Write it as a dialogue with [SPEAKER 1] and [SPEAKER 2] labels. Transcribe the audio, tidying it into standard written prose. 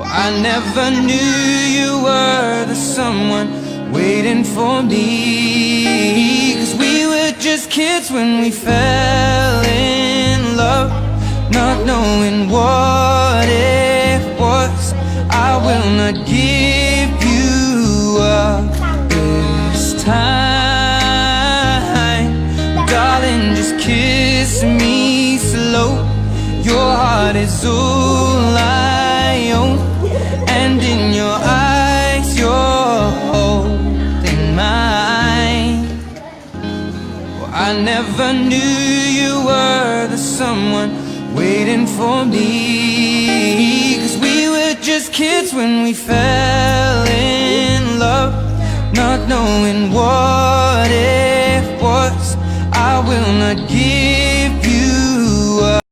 [SPEAKER 1] I never knew you were the someone waiting for me. 'Cause we were just kids when we fell in love, not knowing what it was. I will not give you up this time. Darling, just kiss me slow. Your heart is all I own, and in your eyes you're holding mine. Well, I never knew you were the someone waiting for me. 'Cause we were just kids when we fell in love, not knowing what it was. I will not give